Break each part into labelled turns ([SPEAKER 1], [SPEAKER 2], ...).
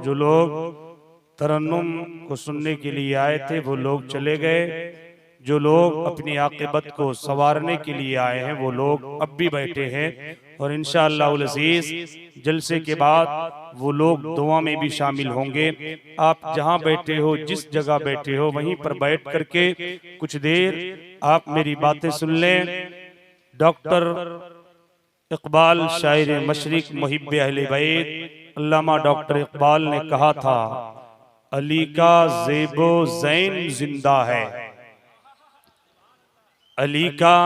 [SPEAKER 1] जो लोग तरन्नुम को सुनने के लिए आए थे वो लोग चले गए। जो लोग अपनी आक़िबत को संवारने के लिए आए हैं वो लोग अब भी बैठे हैं और इंशाअल्लाहुल अज़ीज़ जलसे के बाद वो लोग दुआ में भी शामिल होंगे। आप जहां बैठे हो, जिस जगह बैठे हो, वहीं पर बैठ करके कुछ देर आप मेरी बातें सुन लें। डॉक्टर इकबाल शायर मशरिक मुहिब्बे अहले बैत अल्लामा डॉक्टर इकबाल ने कहा था, अली का ज़ेबो ज़ैन जिंदा है। अली का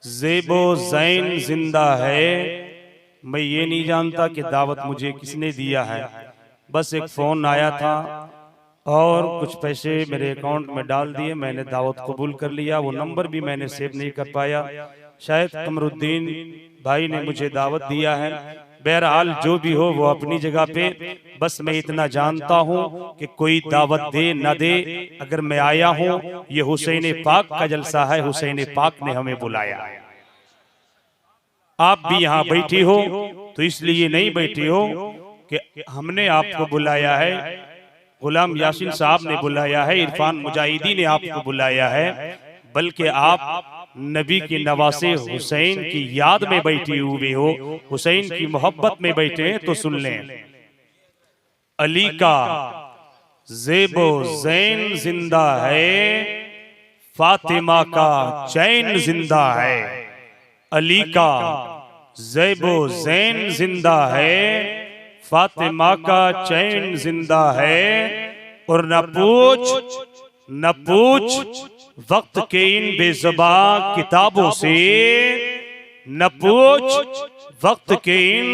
[SPEAKER 1] ज़ेबो ज़ैन जिंदा है। मैं ये नहीं जानता कि दावत मुझे किसने दिया है, बस एक फ़ोन आया था और कुछ पैसे मेरे अकाउंट में डाल दिए, मैंने दावत कबूल कर लिया। वो नंबर भी मैंने सेव नहीं कर पाया। शायद कमरुद्दीन भाई ने मुझे दावत दिया है। बहरहाल जो भी हो वो अपनी जगह पे, बस मैं इतना जानता हूँ कि कोई दावत दे न दे, अगर मैं आया हूँ ये हुसैन पाक का जलसा है, हुसैन पाक ने हमें बुलाया। आप भी यहाँ बैठी हो तो इसलिए नहीं बैठी हो कि हमने आपको बुलाया है, गुलाम यासीन साहब ने बुलाया है, इरफान मुजाहिदी ने आपको बुलाया है, बल्कि आप नबी के नवासे हुसैन की याद में बैठे हुए हो, हुसैन की मोहब्बत में बैठे हैं। तो सुन लें, अली का ज़ेबो ज़ैन जिंदा है, फातिमा का चैन जिंदा है। अली का ज़ेबो ज़ैन जिंदा है, फातिमा का चैन जिंदा है। और न पूछ वक्त के इन बेज़ुबा किताबों से, न पूछ वक्त के इन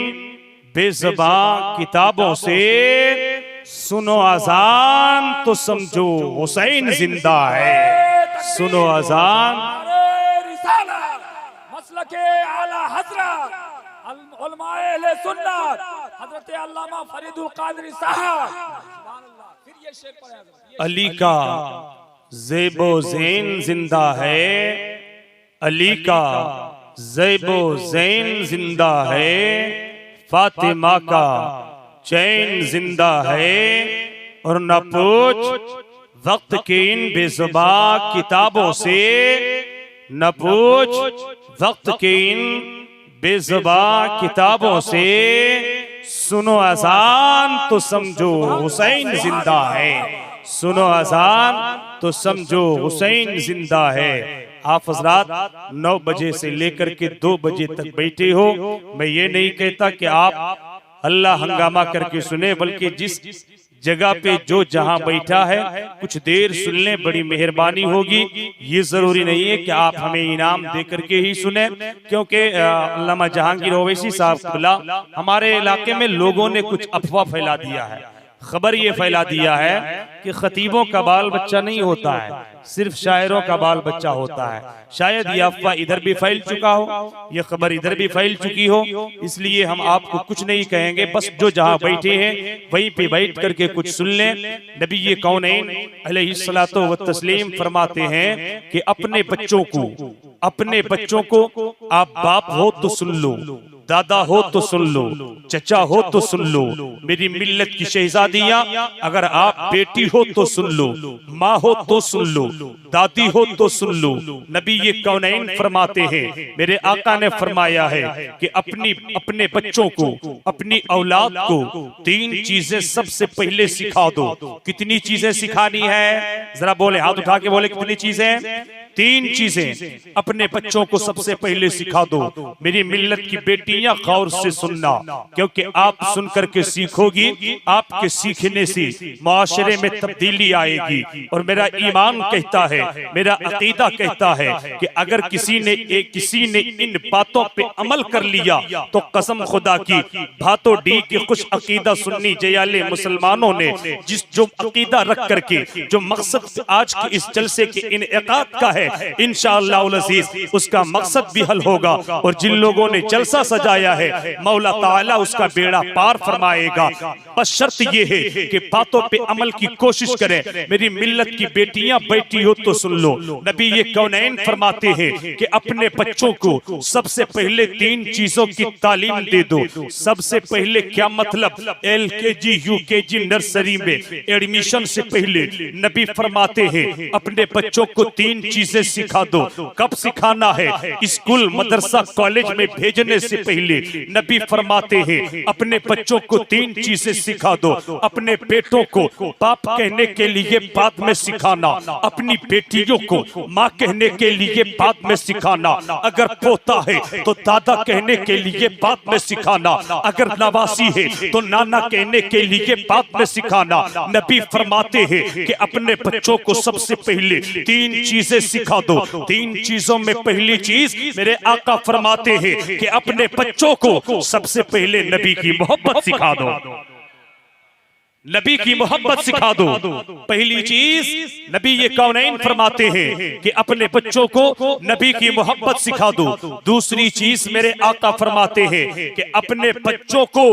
[SPEAKER 1] बेज़ुबा किताबों से, सुनो अज़ान तो समझो हुसैन जिंदा है। सुनो अज़ान
[SPEAKER 2] मसलके आला हज़रत उलमाए अहले सुन्नत हज़रत अल्लामा फरीदुल कादरी साहब। फिर ये शेर पढ़ा,
[SPEAKER 1] अली का ज़ेबो ज़ैन जिंदा है, अली का ज़ेबो ज़ैन जिंदा है, फातिमा का चैन जिंदा है। और न पूछ वक्त के इन बेज़ुबा किताबों से, न पूछ वक्त के इन बेज़ुबा किताबों से, सुनो अज़ान तो समझो हुसैन जिंदा है। सुनो अज़ान तो समझो हुसैन जिंदा है। आप हज़रात 9 बजे से लेकर के 2 बजे तक बैठे हो। मैं ये नहीं कहता कि आप अल्लाह हंगामा करके सुने, बल्कि जिस जगह पे जो जहां बैठा है कुछ देर सुन लें, बड़ी मेहरबानी होगी। ये जरूरी नहीं है कि आप हमें इनाम दे करके ही सुने, क्योंकि अल्लामा जहांगीर ओवैसी साहब बोला, हमारे इलाके में लोगों ने कुछ अफवाह फैला दिया है, खबर ये फैला दिया है कि खतीबों का बाल बच्चा नहीं होता है, सिर्फ शायरों का बाल बच्चा होता है। शायद ये अफवाह इधर भी फैल चुका हो, ये खबर इधर भी फैल चुकी हो, इसलिए हम आपको कुछ नहीं कहेंगे, बस जो जहां बैठे हैं वहीं पे बैठ करके कुछ सुन लें। नबी कौनैन अलैहिस्सलातो व तस्लीम फरमाते हैं कि अपने बच्चों को आप बाप हो तो सुन लो, दादा हो तो सुन लो, चचा हो तो सुन लो, मेरी मिल्लत की शहजादियां, अगर आप बेटी हो तो सुन लो, माँ हो तो सुन लो, दादी हो तो सुन लो। नबी ये कौनैन फरमाते हैं, मेरे आका ने फरमाया है कि अपने बच्चों को, अपनी औलाद को 3 चीजें सबसे पहले सिखा दो। कितनी चीजें सिखानी है? जरा बोले, हाथ उठा के बोले, कितनी चीजें? 3 चीजें अपने बच्चों को सबसे पहले सिखा दो। मेरी मिल्लत की बेटियां गौर से सुनना, क्योंकि आप सुन करके सीखोगी, आपके सीखने से माशरे में तब्दीली आएगी। और मेरा ईमान कहता है, मेरा अकीदा कहता है कि अगर किसी ने इन बातों पे अमल कर लिया तो कसम खुदा की भातो डी के कुछ अकीदा सुन्नी जयाले मुसलमानों ने जो अकीदा रख करके जो मकसद आज के इस जलसे के इनेकाद का है, है इंशाअल्लाह अज़ीज उसका मकसद भी हल होगा। और जिन लोगों ने जलसा सजाया है मौला ताला उसका बेड़ा पार फरमाएगा। बस शर्त ये है कि बातों पे अमल की कोशिश करें। मेरी मिल्लत की बेटियां बैठी हो तो सुन लो, नबी ये कौनैन फरमाते हैं कि अपने बच्चों को सबसे पहले 3 चीजों की तालीम दे दो। सबसे पहले क्या मतलब? LKG UKG नर्सरी में एडमिशन से पहले नबी फरमाते हैं अपने बच्चों को 3 चीजें सिखा दो। कब सिखाना है? स्कूल मदरसा कॉलेज में भेजने से पहले नबी फरमाते हैं अपने बच्चों को 3 चीजें सिखा दो। अपने बेटों को बाप कहने के लिए बाद में सिखाना, अपनी बेटियों को माँ कहने के लिए बाद में सिखाना, अगर पोता है तो दादा कहने के लिए बाद में सिखाना, अगर नवासी है तो नाना कहने के लिए बाद में सिखाना। नबी फरमाते हैं कि अपने बच्चों को सबसे पहले 3 चीजें सिखा दो। 3 चीजों में पहली चीज मेरे आका फरमाते हैं कि अपने बच्चों को सबसे पहले नबी की मोहब्बत सिखा दो। नबी की मोहब्बत सिखा दो। पहली चीज नबी ये कौनैन फरमाते हैं कि अपने बच्चों को नबी की मोहब्बत सिखा दो। दूसरी चीज मेरे आका फरमाते हैं कि अपने बच्चों को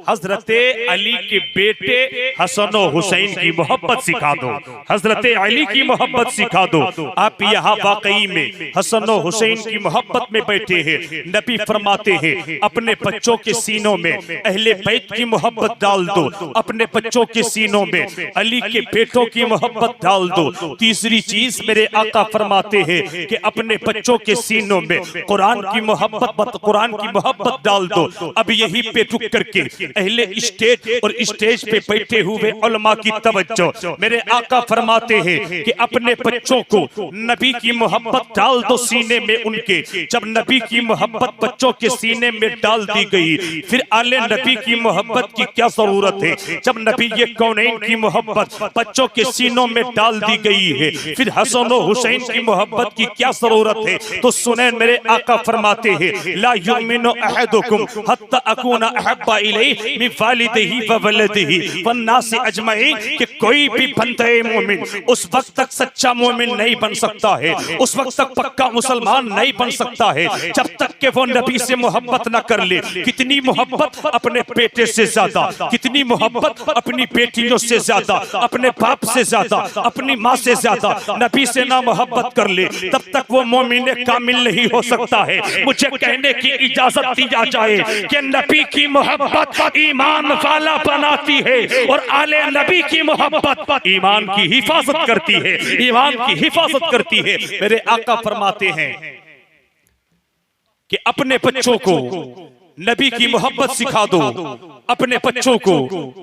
[SPEAKER 1] हजरत अली के बेटे हसन और हुसैन की मोहब्बत सिखा दो। हजरत अली की मोहब्बत सिखा दो। आप यहाँ वाकई में हसन और हुसैन की मोहब्बत में बैठे हैं। नबी फरमाते हैं अपने बच्चों के सीनों में अहले बैत की मोहब्बत डाल दो। अपने बच्चों के सीनों में अली के बेटों की मोहब्बत डाल दो। तीसरी चीज मेरे आका फरमाते हैं कि अपने बच्चों के सीनों में कुरान की मोहब्बत डाल दो। अब यही पे रुक करके अहले स्टेज और स्टेज पे बैठे हुए उलमा की तवज्जो। मेरे आका फरमाते हैं कि अपने बच्चों को नबी की मोहब्बत डाल दो सीने में उनके। जब नबी की मोहब्बत बच्चों के सीने में डाल दी गई फिर आले नबी की मोहब्बत की क्या जरूरत है? जब नबी ये कौनैन की मोहब्बत बच्चों के सीनों में डाल दी गई है फिर हसन और हुसैन की मोहब्बत की क्या जरूरत है? तो सुने मेरे आका फरमाते हैं ला युमिनु अहदुकुम हत्ता अकूना अहब्बा इलैहि मिन वालिदिही व वलदिही वन्नास अजमईन कि कोई भी बंदे मोमिन उस वक्त तक सच्चा मोमिन नहीं बन सकता है, उस वक्त तक पक्का मुसलमान नहीं बन सकता है जब तक कि वो नबी से मोहब्बत न कर ले। कितनी मोहब्बत? अपने बेटे से ज्यादा। कितनी मोहब्बत? अपनी बेटियों से ज्यादा, अपने बाप से ज्यादा, अपनी माँ से ज्यादा। नबी से ना मोहब्बत कर ले तब तक वो मोमिन कामिल नहीं हो सकता है। मुझे कहने की इजाजत दी जाए कि नबी की मोहब्बत ईमान वाला बनाती है और आले नबी की मोहब्बत ईमान की हिफाजत करती है, ईमान की हिफाजत करती है। मेरे आका फरमाते हैं कि अपने बच्चों को नबी की मोहब्बत सिखा दो। अपने बच्चों को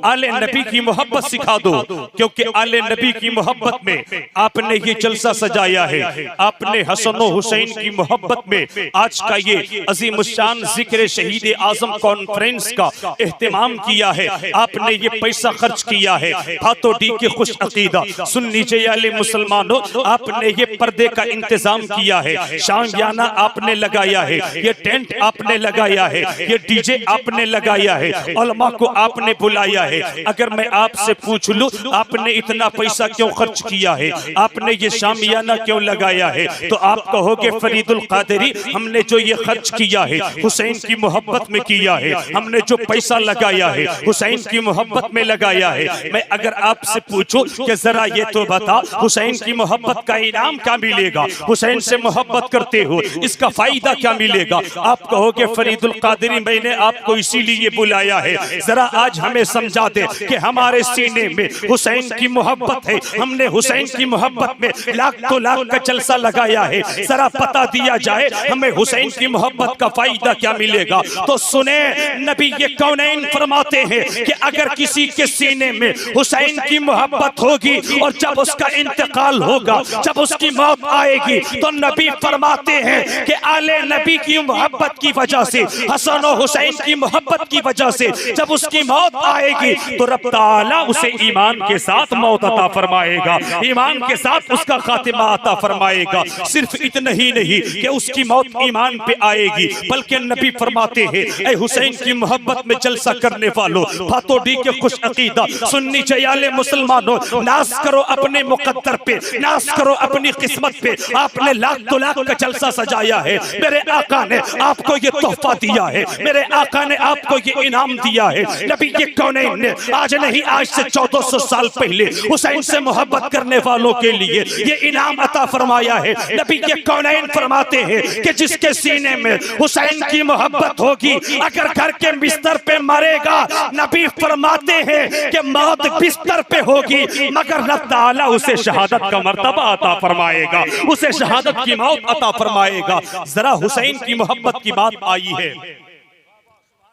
[SPEAKER 1] आले नबी की मोहब्बत सिखा दो, क्योंकि आले नबी की मोहब्बत में आपने ये जलसा सजाया है। आपने हसन और हुसैन की मोहब्बत में आज का ये अजीमुशान जिक्र शहीद आजम कॉन्फ्रेंस का एहतमाम किया है। आपने ये पैसा खर्च किया है। हाथों डी के खुश अकीदा सुन लीजिए आले मुसलमानों, आपने ये पर्दे का इंतजाम किया है, शामियाना आपने लगाया है, ये टेंट आपने लगाया है, ये डीजे आपने लगाया है, उलमा को आपने बुलाया है। अगर मैं आपसे पूछ लूं आपने इतना पैसा क्यों खर्च किया है, आपने ये शामियाना क्यों लगाया है, तो आप कहोगे फरीदुल कादरी हमने जो ये खर्च किया है हुसैन की मोहब्बत में किया है, हमने जो पैसा लगाया है हुसैन की मोहब्बत में लगाया है। मैं अगर आपसे पूछूं कि जरा ये तो बता हुसैन की मोहब्बत का इनाम क्या मिलेगा, हुसैन से मोहब्बत करते हो इसका फायदा क्या मिलेगा, आप कहोगे फरीदुल कादरी मैंने आपको इसीलिए बुलाया है जरा आज हमें समझा दे कि हमारे सीने में हुसैन की मोहब्बत है, हमने हुसैन की मोहब्बत में लाख तो लाख का जलसा लगाया है, जरा पता दिया जाए हमें हुसैन की मोहब्बत का फायदा क्या मिलेगा। तो सुने नबी ये कौनैन फरमाते हैं कि अगर किसी के सीने में हुसैन की मोहब्बत होगी और जब उसका इंतकाल होगा, जब उसकी मौत आएगी, तो नबी फरमाते हैं कि आले नबी की मोहब्बत की वजह से हसन हसन और हुसैन की मोहब्बत की वजह से जब उसकी मौत आएगी तो रब ताला उसे ईमान के साथ मौत अता फरमाएगा, ईमान के साथ उसका खातिमा अता फरमाएगा। सिर्फ इतना ही नहीं कि उसकी मौत ईमान पे आएगी, बल्कि नबी फरमाते हैं, ऐ हुसैन की मोहब्बत में जलसा करने वालों, फातोडी के खुश अकीदा सुन्नी जयाले मुसलमानों, नाज करो अपने मुकद्दर पे, नाज करो अपनी किस्मत पे। आपने लाख तो लाख का जलसा सजाया है, मेरे आका ने आपको ये तोहफा दिया है, मेरे आका ने आपको ये इनाम दिया है। नबी ये कौनैन ने आज नहीं, आज से 1400 साल पहले हुसैन से मोहब्बत करने वालों के लिए ये इनाम अता फरमाया है। नबी ये कौनैन फरमाते हैं कि जिसके सीने में हुसैन की मोहब्बत होगी, अगर घर के बिस्तर पे मरेगा, नबी फरमाते हैं कि मौत बिस्तर पे होगी, मगर अल्लाह ताला उसे शहादत का मर्तबा अता फरमाएगा, उसे शहादत की मौत अता फरमाएगा। जरा हुसैन की मोहब्बत की बात आई है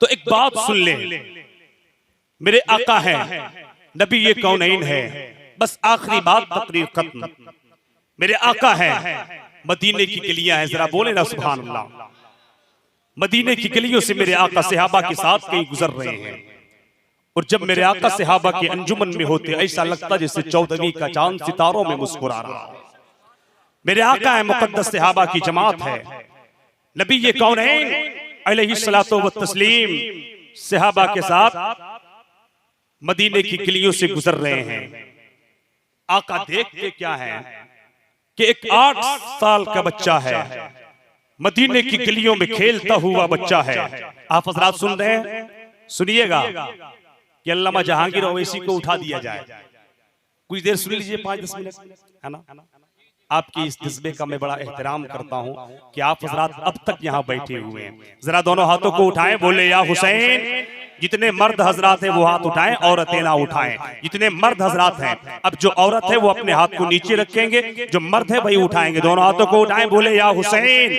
[SPEAKER 1] तो एक बात सुन ले, मेरे आका है, नबी ये कौनैन है, बस आखिरी बात, तकरीर खत्म। मेरे आका है, मदीने की गलियां हैं, जरा बोले ना सुभान अल्लाह। मदीने की गलियों से मेरे आका सहाबा के साथ कहीं गुजर रहे हैं, और जब मेरे आका सहाबा के अंजुमन में होते ऐसा लगता जैसे 14वीं का चांद सितारों में मुस्कुरा रहा। मेरे आका है, मुकद्दस सहाबा की जमात है, नबी ये कौनैन अलैहिस्सलातु व तस्लीम सहाबा के साथ मदीने की गलियों से गुजर रहे हैं। आका देखते क्या है कि एक 8 साल का बच्चा है, मदीने की गलियों में खेलता हुआ बच्चा है। आप हजरात सुन रहे हैं, सुनिएगा कि अल्लामा जहांगीर ओवैसी को उठा दिया जाए, कुछ देर सुन लीजिए, 5-10 मिनट, है ना। आपकी इस जज्बे का मैं बड़ा एहतराम करता हूं कि आप हजरात अब तक यहां बैठे हुए हैं। जरा दोनों हाथों को उठाएं, बोले या हुसैन। जितने मर्द हजरात हैं वो हाथ उठाएं, औरतें ना उठाएं। जितने मर्द हजरात हैं, अब जो औरत है वो अपने हाथ को नीचे रखेंगे, जो मर्द है वही उठाएंगे। दोनों हाथों को उठाएं, बोले या हुसैन,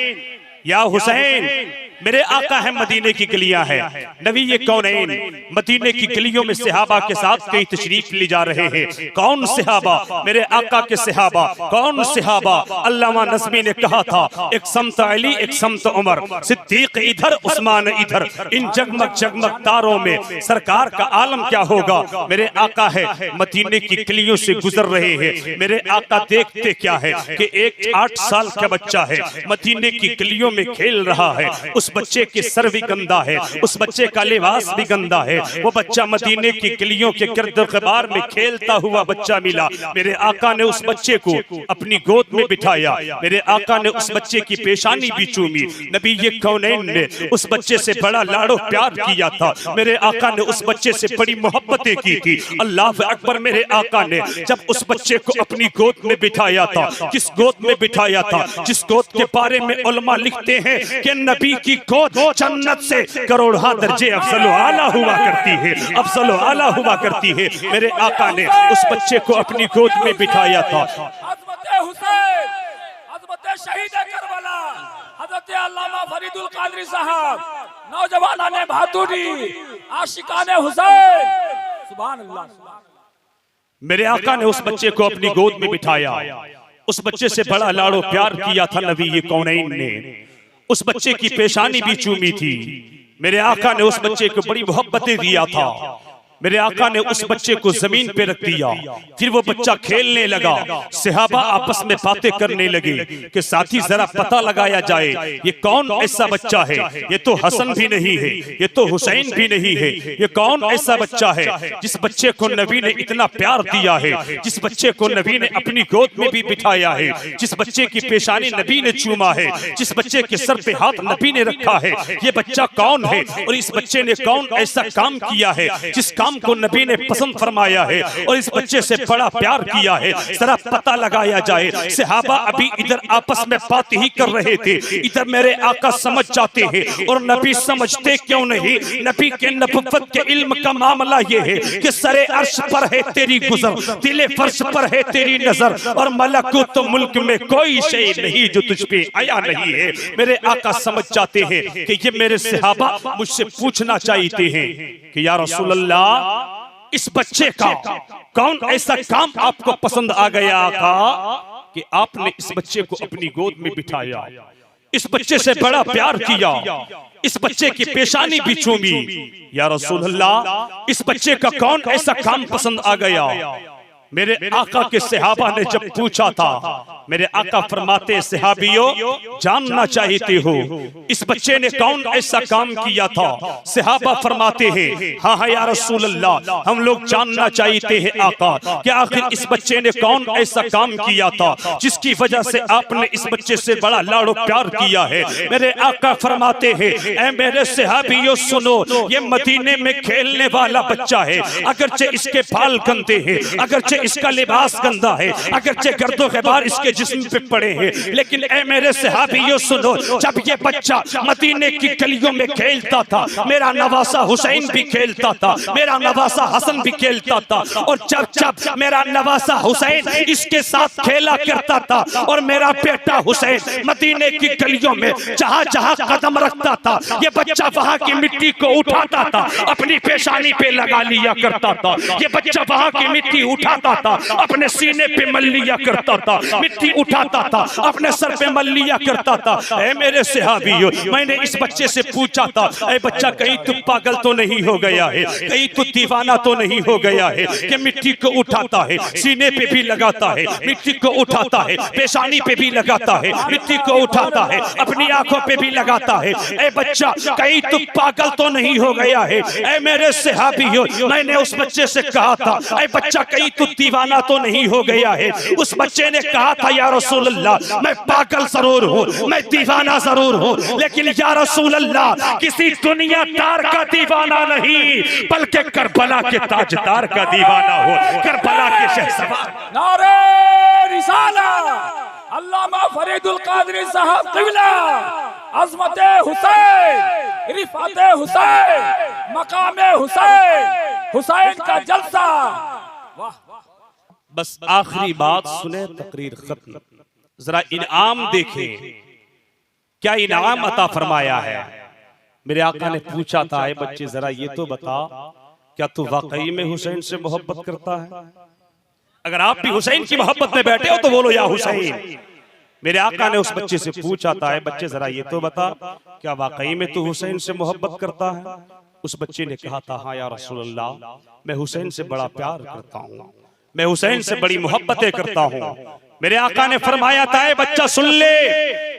[SPEAKER 1] या हुसैन। मेरे आका है, मदीने की गलियां है, नबी ये कौनैन मदीने की गलियों में सहाबा के साथ कई तशरीफ ले जा रहे हैं। कौन सहाबा? मेरे आका के सहाबा। कौन सहाबा? अल्लामा नज़मी ने कहा था, एक समत अली, एक समत उमर, सिद्दीक इधर, उस्मान इधर, इन जगमग जगमग तारों में सरकार का आलम क्या होगा। मेरे आका है, मदीने की गलियों से गुजर रहे हैं। मेरे आका देखते क्या है कि एक 8 साल का बच्चा है, मदीने की गलियों में खेल रहा है। उस बच्चे के सर भी गंदा है, उस बच्चे का लिबास भी गंदा है। वो बच्चा मदीने की गलियों के गिरद-ओ-ग़बार में खेलता हुआ बच्चा मिला। मेरे आका ने उस बच्चे को अपनी गोद में बिठाया, मेरे आका ने उस बच्चे की पेशानी भी चूमी। नबी ये कौनैन ने उस बच्चे से बड़ा लाड़ो प्यार किया था। मेरे आका ने उस बच्चे से बड़ी मोहब्बतें की थी। अल्लाह अकबर। मेरे आका ने जब उस बच्चे को अपनी गोद में बिठाया था, किस गोद में बिठाया था? जिस गोद के बारे में उलमा लिखते हैं कि नबी की गोद जन्नत से करोड़ों दर्जे अफजल आला हुआ करती है, अफजल आला हुआ करती है। मेरे आका ने उस बच्चे को अपनी गोद में बिठाया था।
[SPEAKER 2] हज़रत हुसैन, हज़रत शहीद करबला, हज़रत अल्लामा फरीदुल कादरी साहब, नौजवानाने बहादुरी, आशिकाने हुसैन, सुभान अल्लाह।
[SPEAKER 1] मेरे आका ने उस बच्चे को अपनी गोद में बिठाया, उस बच्चे से बड़ा लाड़ो प्यार किया था नबी ये कौनैन ने। उस बच्चे की पेशानी भी चूमी थी। मेरे आका ने उस बच्चे को बड़ी मोहब्बतें दिया था। मेरे आका ने उस बच्चे को जमीन पे रख दिया, फिर वो बच्चा खेलने लगा। सहाबा आपस में बातें करने लगे कि साथी जरा पता लगाया जाए ये कौन ऐसा बच्चा है। ये तो हसन भी नहीं है, ये तो हुसैन भी नहीं है, ये कौन ऐसा बच्चा है जिस बच्चे को नबी ने इतना प्यार दिया है, जिस बच्चे को नबी ने अपनी गोद में भी बिठाया है, जिस बच्चे की पेशानी नबी ने चूमा है, जिस बच्चे के सर पे हाथ नबी ने रखा है। ये बच्चा कौन है और इस बच्चे ने कौन ऐसा काम किया है जिस काम को नबी ने पसंद फरमाया है और इस बच्चे से बड़ा प्यार किया है। जरा पता लगाया जाए। सहाबा अभी इधर आपस में बात ही कर रहे थे, इधर मेरे आका समझ जाते हैं और नबी समझते क्यों नहीं। नबी के नबुव्वत के इल्म का मामला ये है कि सरे अर्श पर है तेरी गुजर, दिले फर्श पर है तेरी नजर, और मलकूत मुल्क में कोई शय नहीं जो तुझ पे आया नहीं है। मेरे आका समझ जाते हैं कि ये मेरे सहाबा मुझसे पूछना चाहते हैं कि या रसूल अल्लाह, इस बच्चे का कौन ऐसा काम आपको पसंद आ गया आका कि आपने इस बच्चे को अपनी गोद में बिठाया, इस बच्चे से बड़ा प्यार किया, इस बच्चे की पेशानी भी चूमी। या रसूल अल्लाह, इस बच्चे का कौन ऐसा काम पसंद आ गया? मेरे आका के सहाबा ने जब पूछा था, मेरे आका फरमाते, सहाबियों जानना चाहते हो इस बच्चे ने कौन ऐसा काम किया था? सहाबा फरमाते हैं, हाँ हाँ या रसूल अल्लाह, हम लोग जानना चाहते हैं आका कि आखिर इस बच्चे ने कौन ऐसा काम किया था जिसकी वजह से आपने इस बच्चे से बड़ा लाड़ो प्यार किया है। मेरे आका फरमाते हैं, ऐ मेरे सहाबियों सुनो, ये मदीने में खेलने वाला बच्चा है, अगरचे इसके बाल गंदे हैं, अगरचे इसका लिबास गंदा है, अगरचे गर्दो ग़बार इसके जिस्म पे पड़े हैं, लेकिन ऐ मेरे सहाबियों सुनो, जब ये बच्चा मदीने की गलियों में खेलता था, मेरा नवासा हुसैन भी खेलता था, मेरा नवासा हसन भी खेलता था, और जब जब मेरा नवासा हुसैन इसके साथ खेला करता था और मेरा बेटा हुसैन मदीने की गलियों में जहां जहां कदम रखता था, ये बच्चा वहां की मिट्टी को उठाता था, अपनी पेशानी पे लगा लिया करता था, ये बच्चा वहां की मिट्टी उठाता था, अपने सीने पे मल लिया करता था, मिट्टी उठाता था, अपने सर पे मल लिया करता था। ऐ मेरे सहाबियों, मैंने इस बच्चे से पूछा था, ऐ बच्चा कहीं तू पागल तो नहीं हो गया है, कहीं तू दीवाना तो नहीं हो गया है कि मिट्टी को उठाता है, सीने पे भी लगाता है, मिट्टी को उठाता है, पेशानी पे भी लगाता है, मिट्टी को उठाता है, अपनी आंखों पे भी लगाता है। ऐ बच्चा कहीं तू पागल तो नहीं हो गया है? ऐ मेरे सहाबियों, मैंने उस बच्चे से कहा था, ऐ बच्चा कहीं तू दीवाना तो नहीं हो गया है? उस बच्चे ने कहा था, या रसूल अल्लाह, मैं पागल जरूर हूँ, मैं दीवाना जरूर हूँ, लेकिन या रसूल अल्लाह किसी दुनियादार का दीवाना नहीं, बल्कि करबला के ताजदार का दीवाना हो, करबला के शहसवार।
[SPEAKER 2] नारे रिसाला, अल्लामा फरीदुल कादरी साहब क़िबला, अज़मते हुसैन, रिफ़ाते हुसैन, मकामे हुसैन, हुसैन का जलसा।
[SPEAKER 1] बस आखिरी बात सुने, तकरीर खत्म। जरा इनाम देखें, क्या इनाम अता फरमाया है। मेरे आका ने पूछा था, ऐ बच्चे जरा ये तो बता, क्या तू वाकई में हुसैन से मोहब्बत करता है? अगर आप भी हुसैन की मोहब्बत में बैठे हो तो बोलो या हुसैन। मेरे आका ने उस बच्चे से पूछा था, ऐ बच्चे जरा ये तो बता, क्या वाकई में तू हुसैन से मोहब्बत करता है? उस बच्चे ने कहा था, हाँ या रसूल अल्लाह, मैं हुसैन से बड़ा प्यार करता हूँ, मैं हुसैन से बड़ी मोहब्बतें करता हूँ। मेरे आका ने फरमाया था, ऐ बच्चा सुन ले,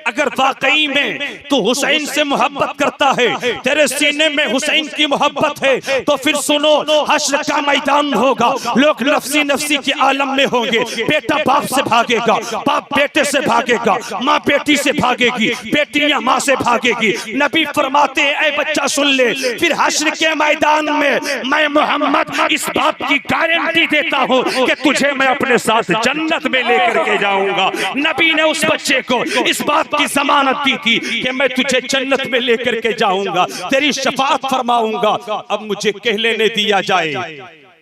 [SPEAKER 1] अगर वाकई में तू हुसैन से मोहब्बत करता है, तेरे सीने में हुसैन की मोहब्बत है, तो फिर सुनो, हश्र का मैदान होगा, लोग नफसी नफसी के आलम में होंगे, बेटा बाप से भागेगा, बाप बेटे से भागेगा, माँ बेटी से भागेगी, बेटियां माँ से भागेगी। नबी फरमाते हैं, ऐ बच्चा सुन ले, फिर हश्र के मैदान में मैं मोहम्मद इस बात की गारंटी देता हूँ कि तुझे मैं अपने साथ जन्नत में लेकर के जाऊंगा। नबी ने उस बच्चे को इस बात की जमानत दी थी कि मैं तुझे जन्नत में लेकर के जाऊंगा, तेरी शफाअत फरमाऊंगा। अब मुझे कह लेने दिया जाए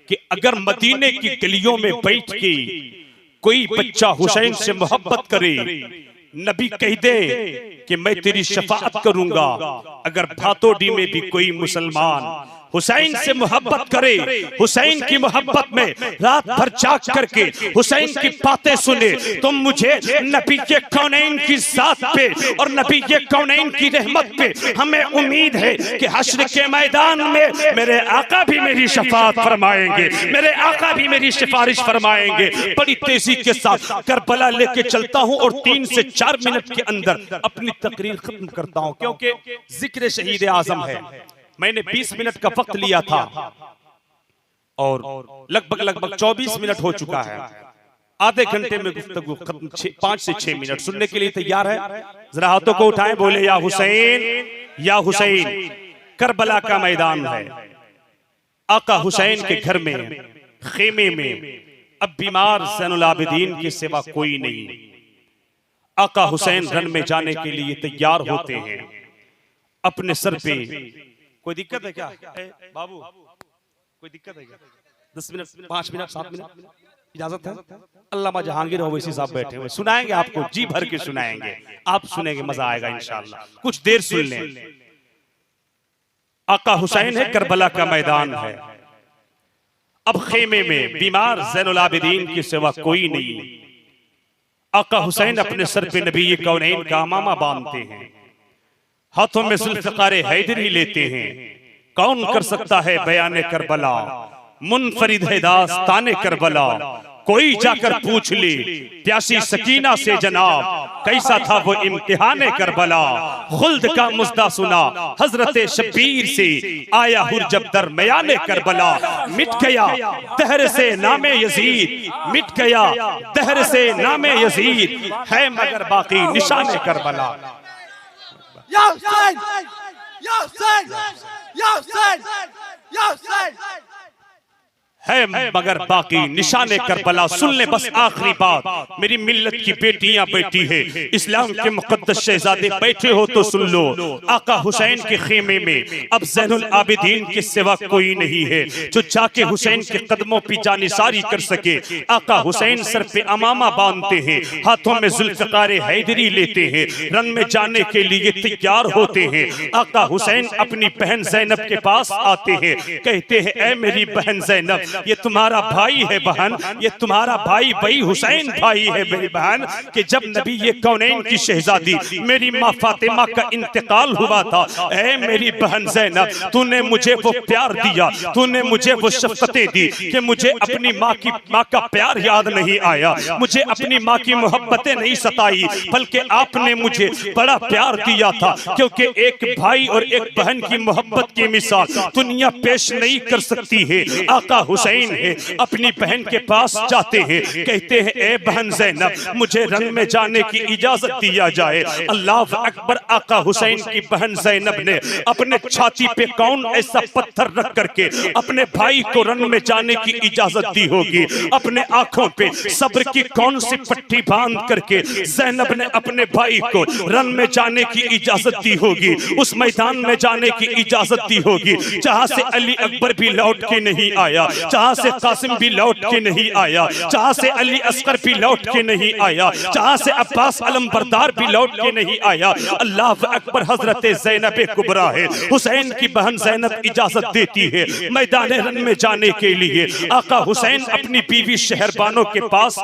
[SPEAKER 1] कि अगर मदीने की गलियों में बैठ के कोई बच्चा हुसैन से मोहब्बत करे, नबी कह दे कि मैं तेरी शफाअत करूंगा। अगर भातोडी में भी कोई मुसलमान हुसैन से मोहब्बत करे, हुसैन की मोहब्बत में रात भर जाग करके हुसैन की बातें सुने, तो मुझे नबी के कौनैन की जात पे और नबी के कौनैन की रहमत पे हमें उम्मीद है कि हश्र के मैदान में मेरे आका भी मेरी शफाअत फरमाएंगे, मेरे आका भी मेरी सिफारिश फरमाएंगे। बड़ी तेजी के साथ करबला लेके चलता हूं और 3 से 4 मिनट के अंदर अपनी तकरीर खत्म करता हूं, क्योंकि जिक्र शहीद आजम है। मैंने 20 मिनट का वक्त लिया था और लगभग 24 मिनट हो चुका है। आधे घंटे में गुफ्तगू खत्म। 5 से 6 मिनट सुनने के लिए तैयार है? जरा हाथों को उठाएं, बोले या हुसैन, या हुसैन। करबला का मैदान है, आका हुसैन के घर में खेमे में अब बीमार ज़ैनुल आबिदीन के सिवा कोई नहीं। आका हुसैन रन में जाने के लिए तैयार होते हैं। अपने सर पे कोई दिक्कत है क्या बाबू? कोई दिक्कत है क्या? 10 मिनट, 5 मिनट, 7 मिनट इजाजत है? अल्लामा जहांगीर ओवैसी साहब बैठे हुए, सुनाएंगे आपको, जी भर के सुनाएंगे, आप सुनेंगे, मजा आएगा इंशाअल्लाह। कुछ देर सुन लें। आका हुसैन है, करबला का मैदान है। अब खेमे में बीमार ज़ैनुल आबिदीन के सिवा कोई नहीं। आका हुसैन अपने सर पे नबी ये कौनैन का अमामा बांधते हैं, हाथों में जुल्फ़िकार हैदरी लेते हैं। कौन कर सकता है बयान करबला, मुनफरिद है दास्तान करबला। कोई जाकर पूछ ले प्यासी सकीना से जनाब, कैसा था वो इम्तिहान करबला। खुल्द का मुज़्दा सुना हजरत शब्बीर से, आया हुर जब दरमियान करबला। मिट गया दहर से नामे यजीद, मिट गया दहर से नामे यजीद, है मगर बाकी निशान करबला।
[SPEAKER 3] या हुसैन, या हुसैन, या हुसैन, या हुसैन,
[SPEAKER 1] है मगर बाकी निशाने करबला। सुन ले बस आखिरी बात, मेरी मिल्लत की बेटियां बैठी है, इस्लाम के मुकद्दस शहजादे बैठे हो तो सुन लो। आका हुसैन के खेमे में अब ज़ैनुल आबिदीन के सिवा कोई नहीं है जो जाके हुसैन के कदमों पे जानिसारी कर सके। आका हुसैन सर पे अमामा बांधते हैं, हाथों में जुल्फ़िकार हैदरी लेते हैं, रन में जाने के लिए तैयार होते हैं। आका हुसैन अपनी बहन ज़ैनब के पास आते हैं, कहते हैं ऐ मेरी बहन ज़ैनब, ये तुम्हारा भाई है बहन, ये तुम्हारा भाई भाई हुसैन भाई है मेरी बहन, कि जब नबी ये कौनैन की शहजादी मेरी माँ फातिमा का इंतकाल हुआ था, ऐ मेरी बहन ज़ैनब, तूने मुझे वो प्यार दिया, तूने मुझे वो शफ़क़तें दी कि मुझे अपनी माँ का प्यार याद नहीं आया, मुझे अपनी माँ की मोहब्बतें नहीं सताई, बल्कि आपने मुझे बड़ा प्यार दिया था। क्योंकि एक भाई और एक बहन की मोहब्बत की मिसाल दुनिया पेश नहीं कर सकती है। आका हुसैन है अपनी बहन के पास जाते हैं, कहते हैं ए बहन ज़ैनब, मुझे रंग में जाने की इजाजत दिया जाए। अल्लाह अकबर। आका हुसैन की बहन ज़ैनब ने अपने छाती पे कौन ऐसा पत्थर रख करके अपने भाई को रंग में जाने की इजाजत दी होगी। अपने आंखों पे सब्र की कौन सी पट्टी बांध करके ज़ैनब ने अपने भाई को रंग में जाने की इजाजत दी होगी, उस मैदान में जाने की इजाजत दी होगी जहां से अली अकबर भी लौट के नहीं आया, जहां से कासिम भी लौट के नहीं आया, जहां से अली अस्कर भी लौट के नहीं आया, जहां से अब्बास अलमबरदार भी लौट के नहीं आया। अल्लाह अकबर। हजरत ज़ैनब कुबरा है, हुसैन की बहन ज़ैनब इजाजत देती है मैदान रन में जाने के लिए। आका हुसैन अपनी बीवी शहरबानो के पास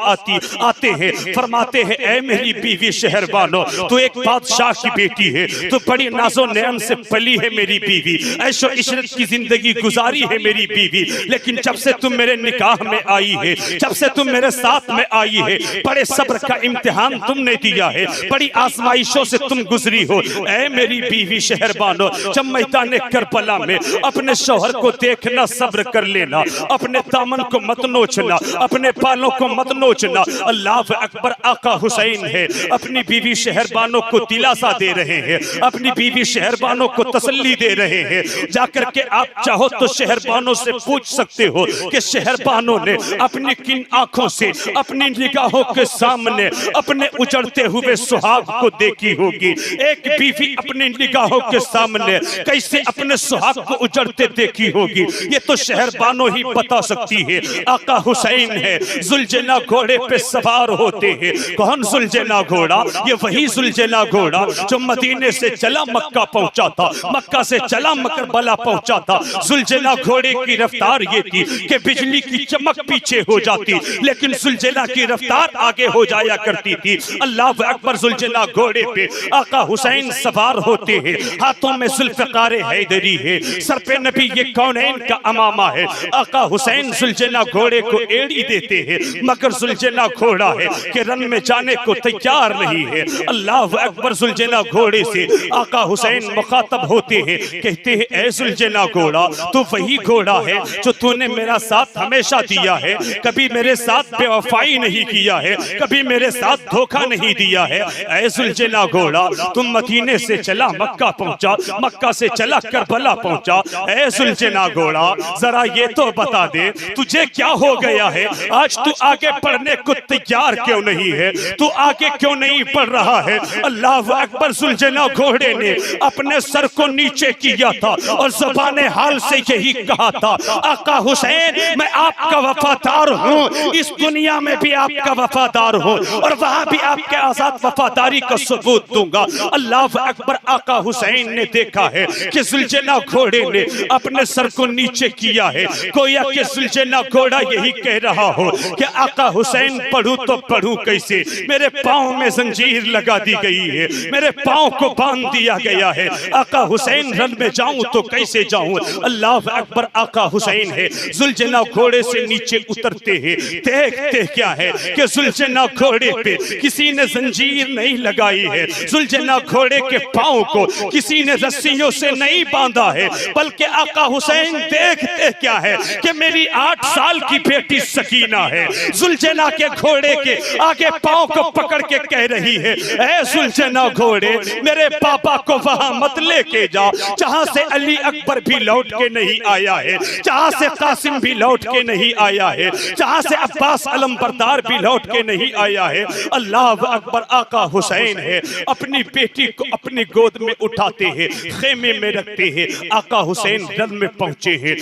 [SPEAKER 1] आते हैं, फरमाते हैं ऐ मेरी बीवी शहरबानो, तू एक बादशाह की बेटी है, तू बड़ी नाजो नयन से पली है मेरी बीवी, ऐशो इशरत की जिंदगी गुजारी है मेरी बीवी, लेकिन जब से तुम मेरे निकाह में आई है, जब से तुम मेरे साथ में आई है, बड़े सब्र का इम्तिहान तुमने दिया है, बड़ी आजमाइशों से तुम गुजरी हो। ऐ मेरी बीवी शहरबानो, जब मैदान करबला में अपने शौहर को देखना सब्र कर लेना, अपने दामन को मत नोचना, अपने बालों को मत नोचना। अल्लाह अकबर। आका हुसैन है अपनी बीवी शहरबानो को दिलासा दे रहे हैं, अपनी बीवी शहरबानो को तसल्ली दे रहे हैं। जाकर के आप चाहो तो शहरबानो से पूछ सकते हो कि शहरबानो ने अपनी किन आंखों से अपनी निगाहों के सामने अपने उजड़ते हुए सुहाग को देखी होगी। एक बीवी अपनी निगाहों के सामने कैसे अपने सुहाग को उजड़ते देखी होगी, ये तो शहरबानो ही बता सकती है। आका हुसैन है जुलजना घोड़े पे सवार होते हैं। कौन जुलजना घोड़ा? ये वही जुलजना घोड़ा जो मदीने से चला मक्का पहुंचा था, मक्का से चला करबला पहुंचा था। जुलजना घोड़े की रफ्तार ये थी कि बिजली की चमक पीछे हो जाती, लेकिन जुलजना की रफ्तार आगे हो जाया करती थी। अल्लाह अकबर। जुलजना घोड़े पे आका हुसैन सवार होते हैं, हाथों में जुल्फ़िकार हैदरी है, सर पे नबी ये कौनैन का अमामा है। आका हुसैन जुलजना घोड़े को एड़ी देते हैं, मगर जुलजना घोड़ा है कि रन में जाने को तैयार नहीं है। अल्लाह अकबर। जुलजना घोड़े से आका हुसैन मुखातब होते हैं, कहते हैं ऐ जुलजना घोड़ा, तू वही घोड़ा है जो तूने मेरा साथ हमेशा दिया है, कभी मेरे साथ बेवफाई नहीं किया है, कभी मेरे साथ धोखा नहीं दिया है। ऐ जुलजना घोड़ा, तुम मदीने से चला मक्का पहुंचा, मक्का से चला करबला पहुंचा। ऐ जुलजना घोड़ा, जरा ये तो बता दे तुझे क्या हो गया है, आज तू आगे बढ़ने को तैयार क्यों नहीं है, तू आगे क्यों नहीं बढ़ रहा है? अल्लाह अकबर। जुलजना घोड़े ने अपने सर को नीचे किया था और ज़बाने हाल से यही कहा था, आका हुसैन हुसैन मैं आपका वफादार हूँ, इस दुनिया में भी आपका वफादार हूँ और वहां भी आपके आजाद वफादारी का सबूत दूंगा। अल्लाह अकबर। आका हुसैन ने देखा है कि जुल्जना घोड़े ने अपने सर को नीचे किया है, गोया कि जुल्जना घोड़ा यही कह रहा हो कि आका हुसैन पढ़ूं तो पढ़ूं कैसे, मेरे पाँव में जंजीर लगा दी गई है, मेरे पाँव को बांध दिया गया है, आका हुसैन रन में जाऊं तो कैसे जाऊं। अल्लाह अकबर। आका हुसैन है, जुल्जना घोड़े से नीचे उतरते हैं, देखते क्या है कि जुल्जना घोड़े पे किसी ने जंजीर नहीं लगाई है, जुल्जना घोड़े के पाँव को किसी ने रस्सियों से नहीं बांधा है, बल्कि आका हुसैन देखते क्या है कि मेरी 8 साल की बेटी सकीना है, जुल्जना के घोड़े के आगे पाँव को पकड़ के कह रही है, ऐ जुल्जना घोड़े मेरे पापा को वहां मत लेके जा जहां से अली अकबर भी लौट के नहीं आया है, जहां से कासिम भी लौट के नहीं आया है, जहां से अब्बास अलमबरदार भी लौट के नहीं आया है। अल्लाह अकबर। आका हुसैन है, अपनी बेटी को अपनी गोद में उठाते हैं, खेमे में रखते हैं। आका हुसैन रन में पहुंचे हैं,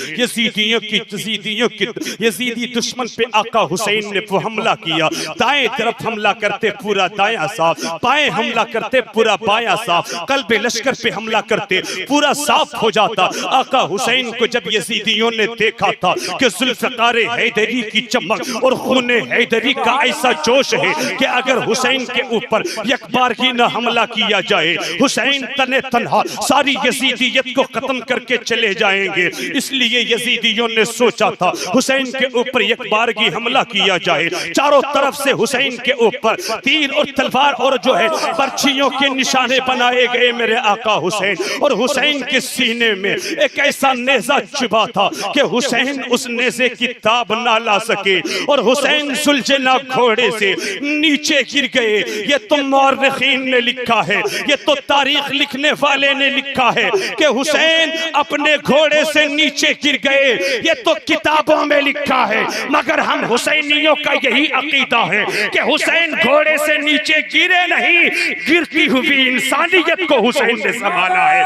[SPEAKER 1] यजीदी दुश्मन पे आका हुसैन ने वो हमला किया, दाएं तरफ हमला करते पूरा दायां साफ, बाएं हमला करते पूरा बायां साफ, कल्बे लश्कर पे हमला करते पूरा साफ हो जाता। आका हुसैन को जब यजीदियों ने देखा था कि जुल्फ़िकार हैदरी की चमक और खूने हैदरी का ऐसा जोश है कि अगर हुसैन के ऊपर एक बार ही न हमला किया जाए, हुसैन तने तन्हा सारी यजीदियत को खत्म करके चले जाएंगे, इसलिए यजीदियों ने सोचा था हुसैन के ऊपर एक बार ही हमला किया जाए। चारों तरफ से हुसैन के ऊपर तीर और तलवार और जो है पर्चियों के निशाने बनाए गए मेरे आका हुसैन, और हुसैन के सीने में एक ऐसा नेजा चुभा था कि हुसैन उस नेजे की ताब ना ला सके और हुसैन जुल्जना घोड़े से नीचे गिर गए। ये तो मौर्रिखीन ने लिखा है, ये तो तारीख लिखने वाले ने लिखा है कि हुसैन अपने घोड़े से नीचे गिर गए, ये तो किताबों में लिखा है, मगर हम हुसैनियों का यही अकीदा है कि हुसैन घोड़े से नीचे गिरे नहीं, गिरती हुई इंसानियत को हुसैन ने संभाला है।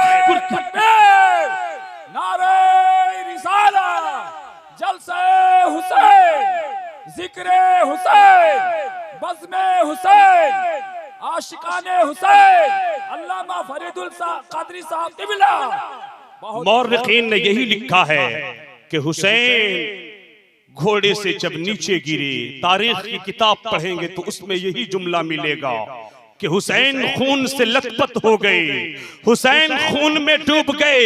[SPEAKER 2] नारे रिसालत, जलसे हुसैन, जिक्रे हुसैन, बज़्मे हुसैन, आशिकाने हुसैन, अल्लामा फरीदुल कादरी साहब क़िबला।
[SPEAKER 1] मौर्रिखीन ने यही लिखा है कि हुसैन घोड़े से जब नीचे गिरे, तारीख की किताब पढ़ेंगे तो उसमें यही जुमला मिलेगा कि हुसैन खून से लथपथ हो गए, हुसैन खून में डूब गए।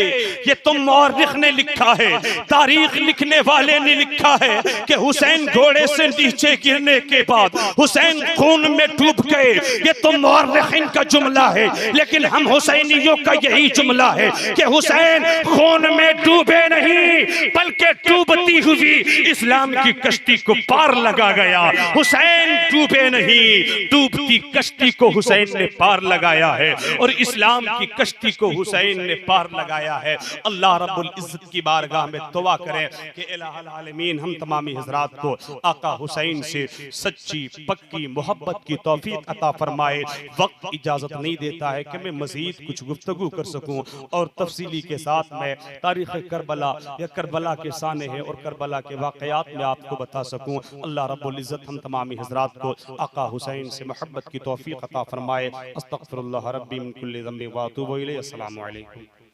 [SPEAKER 1] ये तो मौर्रिख ने लिखा है, तारीख लिखने वाले ने लिखा है कि हुसैन घोड़े से नीचे गिरने के बाद हुसैन खून में डूब गए। ये तो मौर्रिखीन का जुमला है, लेकिन हम हुसैनियों का यही जुमला है कि हुसैन खून में डूबे नहीं बल्कि डूबती हुई इस्लाम की कश्ती को पार लगा गया। हुसैन डूबे नहीं, डूबती कश्ती को हुसैन ने पार लगाया है और इस्लाम की कश्ती को हुसैन ने पार लगाया है। अल्लाह रब्बुल इज्जत की बारगाह में दुआ करें कि इलाहुल आलमीन हम तमामी हज़रात को आका हुसैन से सच्ची पक्की मोहब्बत की तौफीक अता फरमाए। वक्त इजाजत नहीं देता है कि मैं मज़ीद कुछ गुफ्तगू कर सकूं और तफसीली के साथ मैं तारीख़ करबला या करबला के साने है और करबला के वाक़यात में आपको बता सकूं। अल्लाह रब्बुल इज्जत हम तमामी हज़रात को आका हुसैन से मोहब्बत की तौफीक अता फरमाए। अस्तग़फिरुल्लाह रब्बी मिन कुल्लि ज़ंबिन व अतूबु इलैहि। अस्सलामु अलैकुम।